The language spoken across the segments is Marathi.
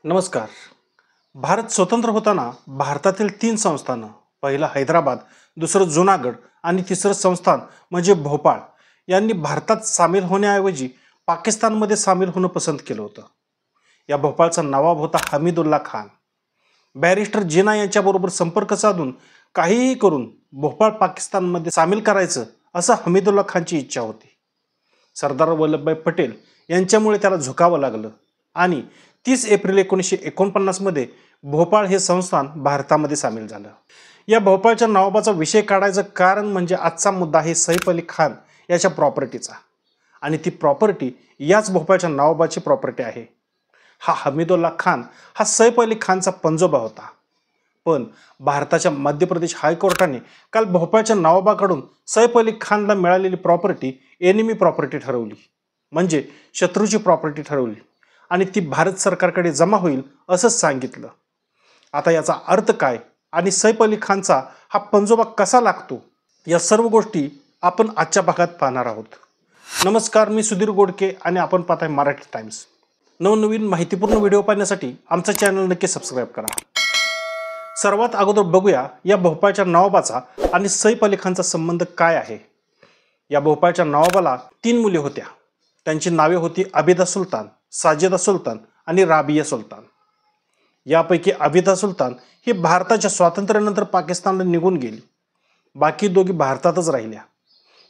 नमस्कार. भारत स्वतंत्र होताना भारतातील 3 संस्थानं, पहिलं हैदराबाद, दुसरं जुनागड आणि तिसरं संस्थान म्हणजे भोपाळ यांनी भारतात सामील होण्याऐवजी पाकिस्तानमध्ये सामील होणं पसंत केलं होतं. या भोपाळचा नवाब होता हमीदुल्ला खान. बॅरिस्टर जिना यांच्याबरोबर संपर्क साधून काहीही करून भोपाळ पाकिस्तानमध्ये सामील करायचं असं हमीदुल्ला खानची इच्छा होती. सरदार वल्लभभाई पटेल यांच्यामुळे त्याला झुकावं लागलं आणि 30 एप्रिल 1949 मध्ये भोपाळ हे संस्थान भारतामध्ये सामील झालं. या भोपाळच्या नवाबाचा विषय काढायचं कारण म्हणजे आजचा मुद्दा आहे सैफ अली खान याच्या प्रॉपर्टीचा, आणि ती प्रॉपर्टी याच भोपाळच्या नवाबाची प्रॉपर्टी आहे. हा हमीदुल्ला खान हा सैफ अली खानचा पंजोबा होता. पण भारताच्या मध्य प्रदेश हायकोर्टाने काल भोपाळच्या नवाबाकडून सैफ अली खानला मिळालेली प्रॉपर्टी एनिमी प्रॉपर्टी ठरवली, म्हणजे शत्रूची प्रॉपर्टी ठरवली, आणि ती भारत सरकारकडे जमा होईल असंच सांगितलं. आता याचा अर्थ काय आणि सैफ अली खानचा हा पंजोबा कसा लागतो, या सर्व गोष्टी आपण आजच्या भागात पाहणार आहोत. नमस्कार, मी सुधीर गोडके आणि आपण पाहताय मराठी टाइम्स. नवनवीन माहितीपूर्ण व्हिडिओ पाहण्यासाठी आमचं चॅनल नक्की सबस्क्राईब करा. सर्वात अगोदर बघूया या भोपाळच्या नवाबाचा आणि सैफ अली खानचा संबंध काय आहे. या भोपाळच्या नवाबाला 3 मुले होत्या. त्यांची नावे होती आबिदा सुलतान, साजिदा सुलतान आणि राबिया सुलतान. यापैकी आबिदा सुलतान ही भारताच्या स्वातंत्र्यानंतर पाकिस्तानला निघून गेली. बाकी दोघी भारतातच राहिल्या.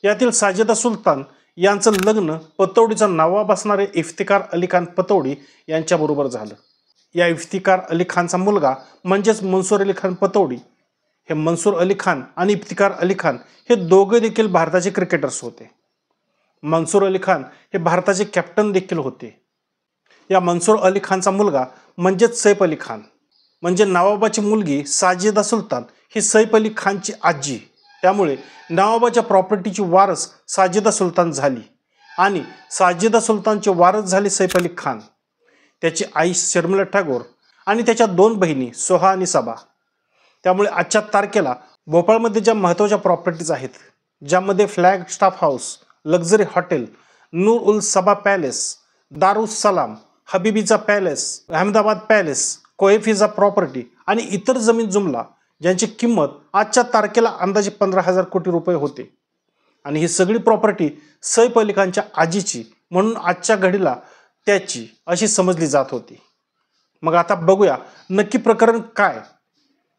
यातील साजिदा सुलतान यांचं लग्न पतौडीचा नवाब असणारे इफ्तिकार अली खान पतौडी यांच्याबरोबर झालं. या इफ्तिकार अली खानचा मुलगा म्हणजेच मनसूर अली खान पतौडी. हे मनसूर अली खान आणि इफ्तिकार अली खान हे दोघे देखील भारताचे क्रिकेटर्स होते. मनसूर अली खान हे भारताचे कॅप्टन देखील होते. या मनसूर अली खानचा मुलगा म्हणजेच सैफ अली खान, म्हणजे नवाबाची मुलगी साजिदा सुलतान ही सैफ अली खानची आजी. त्यामुळे नवाबाच्या प्रॉपर्टीची वारस साजिदा सुलतान झाली आणि साजिदा सुलतानचे वारस झाले सैफ अली खान. त्याची आई शर्मिला टागोर आणि त्याच्या 2 बहिणी सोहा आणि सबा. त्यामुळे आजच्या तारखेला भोपाळमध्ये ज्या महत्त्वाच्या प्रॉपर्टीज आहेत, ज्यामध्ये Flag Staff House, luxury hotel, Noor Ul Saba palace, Darus Salam, हबीबीचा palace, Ahmedabad palace, Kohefiza property आणि इतर जमीन जुमला ज्यांची किंमत आजच्या तारखेला अंदाजे 15,000 कोटी रुपये होते. आणि ही सगळी प्रॉपर्टी सैफ अली खानच्या आजीची, म्हणून आजच्या घडीला त्याची अशी समजली जात होती. मग आता बघूया नक्की प्रकरण काय.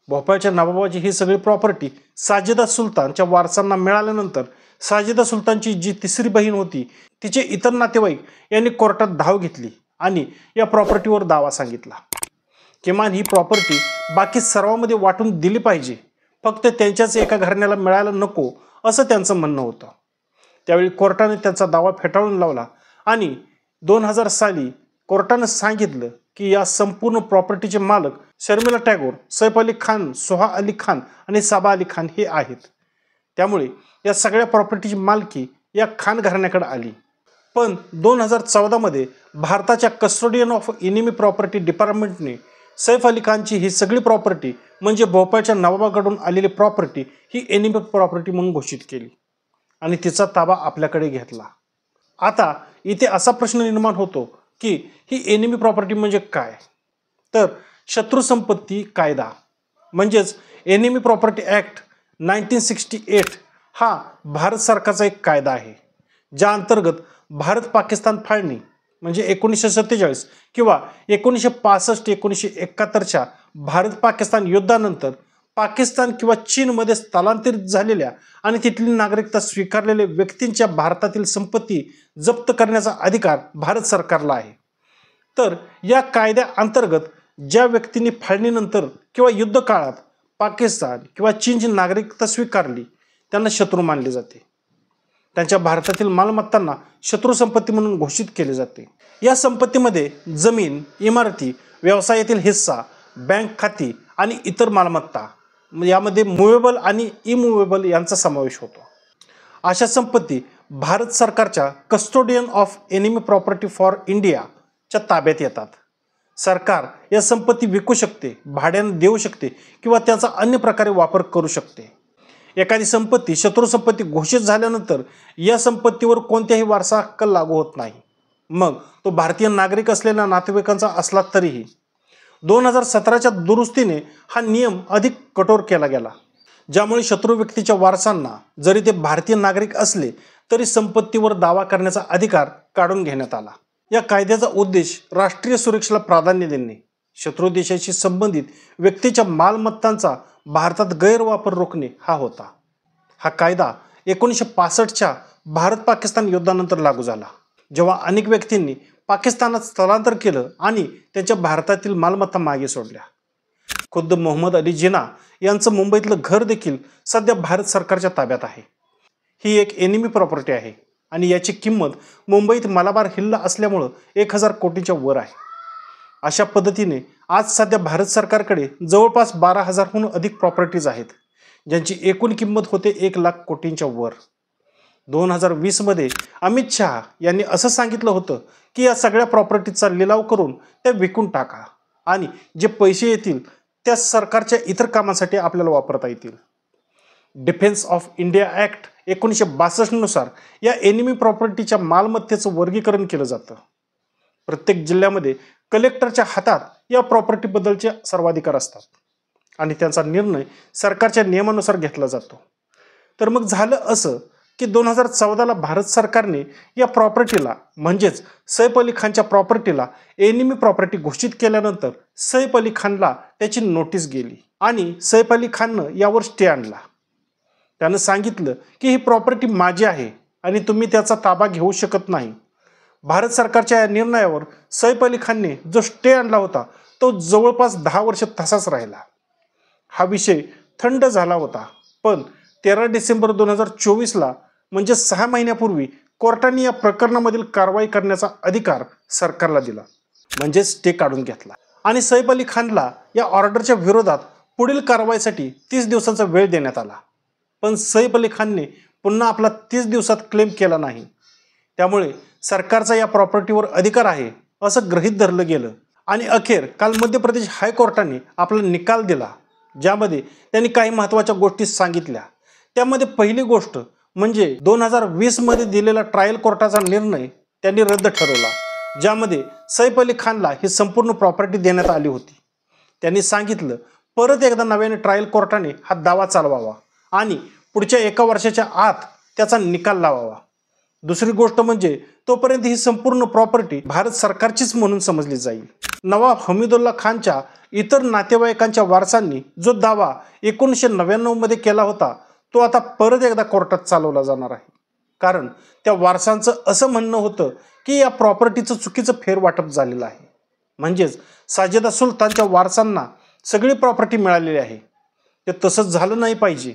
भोपाळच्या नवाबाची ही सगळी प्रॉपर्टी साजिदा सुलतानच्या वारसांना मिळाल्यानंतर साजिदा सुलतानची जी 3री बहीण होती, तिचे इतर नातेवाईक यांनी कोर्टात धाव घेतली आणि या प्रॉपर्टीवर दावा सांगितला. किमान ही प्रॉपर्टी बाकी सर्वांमध्ये वाटून दिली पाहिजे, फक्त त्यांच्याच एका घराण्याला मिळायला नको असं त्यांचं म्हणणं होतं. त्यावेळी कोर्टाने त्यांचा दावा फेटाळून लावला आणि 2000 साली कोर्टाने सांगितलं की या संपूर्ण प्रॉपर्टीचे मालक शर्मिला टागोर, सैफ अली खान, सोहा अली खान आणि सबा अली खान हे आहेत. त्यामुळे या सगळ्या प्रॉपर्टीची मालकी या खान घराण्याकडे आली. पण 2014 मध्ये भारताच्या कस्टोडियन ऑफ एनिमी प्रॉपर्टी डिपार्टमेंटने सैफ अली खानची ही सगळी प्रॉपर्टी, म्हणजे भोपाळच्या नवाबाकडून आलेली प्रॉपर्टी, ही एनिमी प्रॉपर्टी म्हणून घोषित केली आणि तिचा ताबा आपल्याकडे घेतला. आता इथे असा प्रश्न निर्माण होतो की ही एनिमी प्रॉपर्टी म्हणजे काय. तर शत्रू संपत्ती कायदा म्हणजेच एनिमी प्रॉपर्टी ॲक्ट 1968 हा भारत सरकारचा एक कायदा आहे, ज्या अंतर्गत भारत पाकिस्तान फाळणी म्हणजे 1947 किंवा 1965-1971च्या भारत पाकिस्तान युद्धानंतर पाकिस्तान किंवा चीनमध्ये स्थलांतरित झालेल्या आणि तिथली नागरिकता स्वीकारलेल्या व्यक्तींच्या भारतातील संपत्ती जप्त करण्याचा अधिकार भारत सरकारला आहे. तर या कायद्या अंतर्गत ज्या व्यक्तींनी फाळणीनंतर किंवा युद्ध काळात पाकिस्तान किंवा चीनची नागरिकता स्वीकारली त्यांना शत्रू मानले जाते. त्यांच्या भारतातील मालमत्तांना शत्रू संपत्ती म्हणून घोषित केले जाते. या संपत्तीमध्ये जमीन, इमारती, व्यवसायातील हिस्सा, बँक खाती आणि इतर मालमत्ता, यामध्ये मुवेबल आणि इमुवेबल यांचा समावेश होतो. अशा संपत्ती भारत सरकारच्या custodian of enemy property for इंडियाच्या ताब्यात येतात. सरकार या संपत्ती विकू शकते, भाड्याने देऊ शकते किंवा त्याचा अन्य प्रकारे वापर करू शकते. एखादी संपत्ती शत्रू संपत्ती घोषित झाल्यानंतर या संपत्तीवर कोणत्याही वारसा हक्क लागू होत नाही. मग तो भारतीय नागरिक असलेल्या नातेवाईकांचा असला तरीही. 2017च्या दुरुस्तीने हा नियम अधिक कठोर केला गेला, ज्यामुळे शत्रू व्यक्तीच्या वारसांना जरी ते भारतीय नागरिक असले तरी संपत्तीवर दावा करण्याचा अधिकार काढून घेण्यात आला. या कायद्याचा उद्देश राष्ट्रीय सुरक्षेला प्राधान्य देणे, शत्रू देशाशी संबंधित व्यक्तीच्या मालमत्तांचा भारतात गैरवापर रोखणे हा होता. हा कायदा 1965च्या भारत-पाकिस्तान युद्धानंतर लागू झाला, जेव्हा अनेक व्यक्तींनी पाकिस्तानात स्थलांतर केलं आणि त्यांच्या भारतातील मालमत्ता मागे सोडल्या. खुद्द मोहम्मद अली जिना यांचं मुंबईतलं घर देखील सध्या भारत सरकारच्या ताब्यात आहे. ही एक एनिमी प्रॉपर्टी आहे आणि याची किंमत मुंबईत मलाबार हिल्ला असल्यामुळं 1000 कोटीच्या वर आहे. अशा पद्धतीने आज सध्या भारत सरकारकडे जवळपास 12,000हून अधिक प्रॉपर्टीज आहेत, ज्यांची एकूण किंमत होते 1 लाख कोटींच्या वर. 2020मध्ये अमित शहा यांनी असं सांगितलं होतं की या सगळ्या प्रॉपर्टीचा लिलाव करून त्या विकून टाका आणि जे पैसे येतील त्या सरकारच्या इतर कामांसाठी आपल्याला वापरता येतील. डिफेन्स ऑफ इंडिया ॲक्ट 1962 नुसार या एनिमी प्रॉपर्टीच्या मालमत्तेचं वर्गीकरण केलं जातं. प्रत्येक जिल्ह्यामध्ये कलेक्टरच्या हातात या प्रॉपर्टीबद्दलचे सर्वाधिकार असतात आणि त्यांचा निर्णय सरकारच्या नियमानुसार घेतला जातो. तर मग झालं असं की 2014ला भारत सरकारने या प्रॉपर्टीला म्हणजेच सैफ अली खानच्या प्रॉपर्टीला एनिमी प्रॉपर्टी घोषित केल्यानंतर सैफ अली खानला त्याची नोटीस गेली आणि सैफ अली खाननं यावर स्टे आणला. त्यानं सांगितलं की ही प्रॉपर्टी माझी आहे आणि तुम्ही त्याचा ताबा घेऊ शकत नाही. भारत सरकारच्या या निर्णयावर सैफ अली खानने जो स्टे आणला होता तो जवळपास 10 वर्ष तसाच राहिला. हा विषय थंड झाला होता, पण 13 डिसेंबर 2024ला म्हणजे 6 महिन्यापूर्वी कोर्टाने या प्रकरणामधील कारवाई करण्याचा अधिकार सरकारला दिला, म्हणजे स्टे काढून घेतला आणि सैफ अली खानला या ऑर्डरच्या विरोधात पुढील कारवाईसाठी 30 दिवसांचा वेळ देण्यात आला. पण सैफ अली खानने पुन्हा आपला 30 दिवसात क्लेम केला नाही. त्यामुळे सरकारचा या प्रॉपर्टीवर अधिकार आहे असं गृहीत धरलं गेलं आणि अखेर काल मध्य प्रदेश हायकोर्टाने आपला निकाल दिला, ज्यामध्ये त्यांनी काही महत्त्वाच्या गोष्टी सांगितल्या. त्यामध्ये पहिली गोष्ट म्हणजे 2020मध्ये दिलेला ट्रायल कोर्टाचा निर्णय त्यांनी रद्द ठरवला, ज्यामध्ये सैफ अली खानला ही संपूर्ण प्रॉपर्टी देण्यात आली होती. त्यांनी सांगितलं परत एकदा नव्याने ट्रायल कोर्टाने हा दावा चालवावा आणि पुढच्या 1 वर्षाच्या आत त्याचा निकाल लावावा. दुसरी गोष्ट म्हणजे तोपर्यंत ही संपूर्ण प्रॉपर्टी भारत सरकारचीच म्हणून समजली जाईल. नवाब हमीदुल्ला खानच्या इतर नातेवाईकांच्या वारसांनी जो दावा 1999मध्ये केला होता तो आता परत एकदा कोर्टात चालवला जाणार आहे, कारण त्या वारसांचं असं म्हणणं होतं की या प्रॉपर्टीचं चुकीचं फेरवाटप झालेलं आहे. म्हणजेच साजेदा सुलतानच्या वारसांना सगळी प्रॉपर्टी मिळालेली आहे. ते तसंच झालं नाही पाहिजे.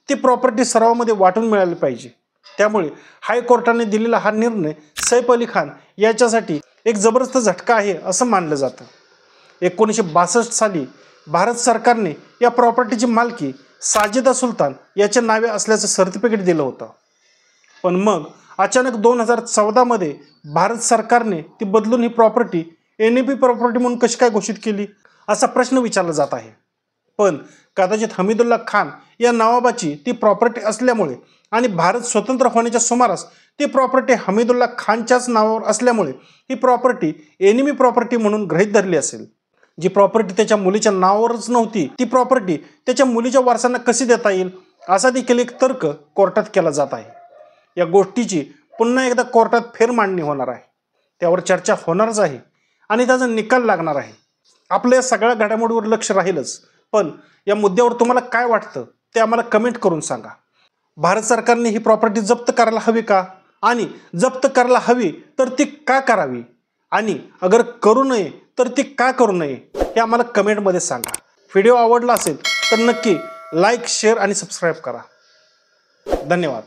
ती प्रॉपर्टी सर्वांमध्ये वाटून मिळाली पाहिजे. त्यामुळे हायकोर्टाने दिलेला हा निर्णय सैफ अली खान याच्यासाठी एक जबरदस्त झटका आहे असं मानलं जातं. 1962 साली भारत सरकारने या प्रॉपर्टीची मालकी साजेदा सुलतान याच्या नावे असल्याचं सर्टिफिकेट दिलं होतं. पण मग अचानक 2014मध्ये भारत सरकारने ती बदलून ही प्रॉपर्टी एनएपी प्रॉपर्टी म्हणून कशी काय घोषित केली असा प्रश्न विचारला जात आहे. पण कदाचित हमीदुल्ला खान या नवाबाची ती प्रॉपर्टी असल्यामुळे आणि भारत स्वतंत्र होण्याच्या सुमारास ती प्रॉपर्टी हमीदुल्ला खानच्याच नावावर असल्यामुळे ही प्रॉपर्टी एनिमी प्रॉपर्टी म्हणून गृहीत धरली असेल. जी प्रॉपर्टी त्याच्या मुलीच्या नावावरच नव्हती ती प्रॉपर्टी त्याच्या मुलीच्या वारसांना कशी देता येईल असा देखील एक तर्क कोर्टात केला जात आहे. या गोष्टीची पुन्हा एकदा कोर्टात फेरमांडणी होणार आहे, त्यावर चर्चा होणारच आहे आणि त्याचा निकाल लागणार आहे. आपल्या या सगळ्या घडामोडीवर लक्ष राहीलच, पण या मुद्द्यावर तुम्हाला काय वाटतं ते आम्हाला कमेंट करून सांगा. भारत सरकारने ही प्रॉपर्टी जप्त करायला हवी का, आणि जप्त करायला हवी तर ती का करावी, आणि अगर करू नये तर ती का करू नये हे आम्हाला कमेंटमध्ये सांगा. व्हिडिओ आवडला असेल तर नक्की लाईक, शेअर आणि सबस्क्राईब करा. धन्यवाद.